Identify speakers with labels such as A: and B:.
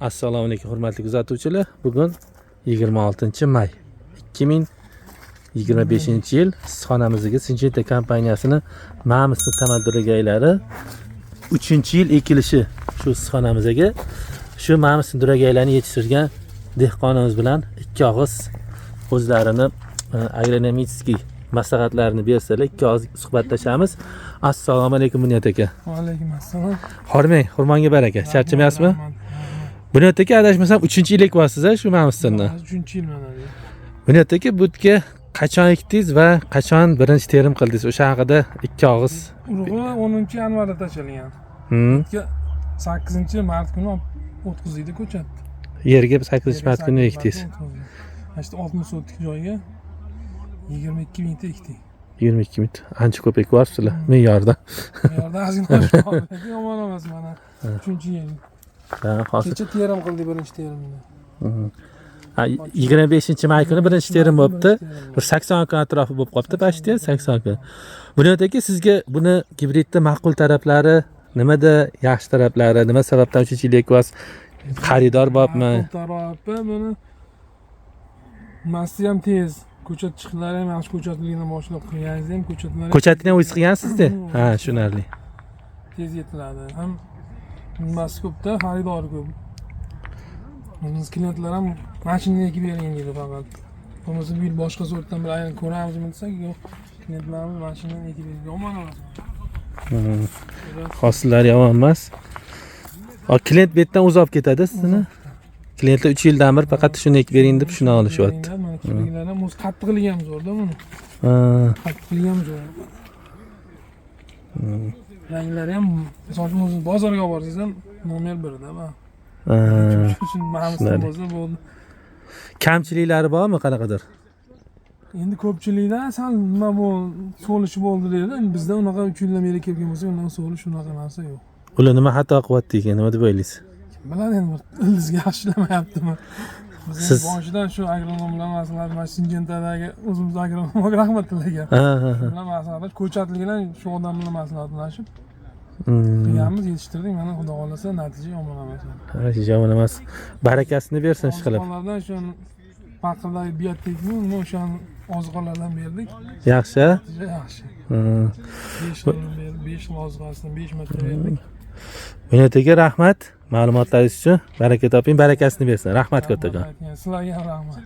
A: Assalomu alaykum hurmatli kuzatuvchilar. Bugun 26-may 2025-yil issiqxonamizga Syngenta kompaniyasini Ma'misli tamaduragaylari 3-yil ekilishi shu issiqxonamizga shu Ma'misli duragaylarni yetishtirgan dehqonimiz bilan ikki og'iz o'zlarini agronomik maslahatlarini bersalar, ikki og'iz suhbatlashamiz. Assalomu alaykum Bunyod aka.
B: Va alaykum assalom.
A: Hormang, xurmonga baraka. Charchamayapsizmi? Bunyod aka adashmasam 3-yil ekyapsiz shu Ma'mislidan.
B: 3-yil mana.
A: Bunyod aka butga qachon ekdingiz va qachon birinchi terim qildingiz? O'sha haqida ikki og'iz.
B: Urug'i 10-yanvarda tashlangan. 8-mart kuni o'tkazildi ko'chatni.
A: Yerga 8-mart kuni ekdingiz.
B: Işte 60 sotlik joyga 22 mingta ekdik.
A: 22 ming. Ancha ko'p ekyapsizlar me'yorda.
B: Me'yorda ozgina oshib yomon emas mana. 3-yil. Kecha terim qildik birinchi terimni.
A: 25-may kuni birinchi terim bo'libdi. Bir 80 kun atrofi bo'lib qolibdi, почти 80 kun. Bunyod aka, sizga buni gibridda ma'qul taraflari nimada, yaxshi taraflari, nima sababdan 3-yil ekyapsiz? Xaridor bormi?
B: Tarafi buni Massi ham tez. Ko'chat chiqlari ham yaxshi ko'chatligini boshlab qilganingiz ham ko'chatlar.
A: Ko'chatni ham o'zingiz qilgansiz-da? Ha, tushunarli.
B: Tez yetiladi. Ham nimasi ko'pda, xaridor ko'p. Biz klientlar ham mashinani ekib bering deydi faqat. Bo'lmasa bu yil boshqa sortdan bir aynan ko'ramizmi desak, yo'q. Klientlarimiz mashinani ekib bering. Yomon emas.
A: Hosillar yomon emas. Klient bu yerdan o'zi olib ketadi sizni. Klientlar 3 yildan bir faqat shuni ekib bering deb shuni olishyapti.
B: Mana kichiklar ham o'z qattiqligi ham zo'rda buni. Qattiqligi ham zo'r. Ranglari ham misol uchun bozorga olib borsangiz ham nomer 1da va. Shuni Ma'misli bo'lsa bo'ldi.
A: Kamchiliklari bormi qanaqadir?
B: Endi ko'pchilikda sal nima so'lishi bo'ldi deydi. Bizda unaqa 3 yildan beri kelgan bo'lsa, undan so'lish unaqa narsa yo'q.
A: Ular nima xato qilyapti ekan, nima deb o'ylaysiz?
B: Biladi endi ildizga yaxshilamayaptimi? Siz boshidan shu agronomlar masalan Syngentadagi o'zimiz agronomga rahmat tilagan. Bilan maslahat ko'chatligidan shu odam bilan maslahatlashib qilganmiz, yetishtirdik. Mana xudo xolasa natija yomon emas.
A: Natija yomon emas. Barakasini bersin ishqilib.
B: Oziqalardan shu paqildagi biotekni o'shani oziqalardan berdik.
A: Yaxshi?
B: Yaxshi. 5 yil oziqasidan 5 marta berdik.
A: Bunyod aka rahmat. Ma'lumotlaringiz uchun baraka toping, barakasini bersin. Rahmat kattajon.
B: Sizlarga ham rahmat.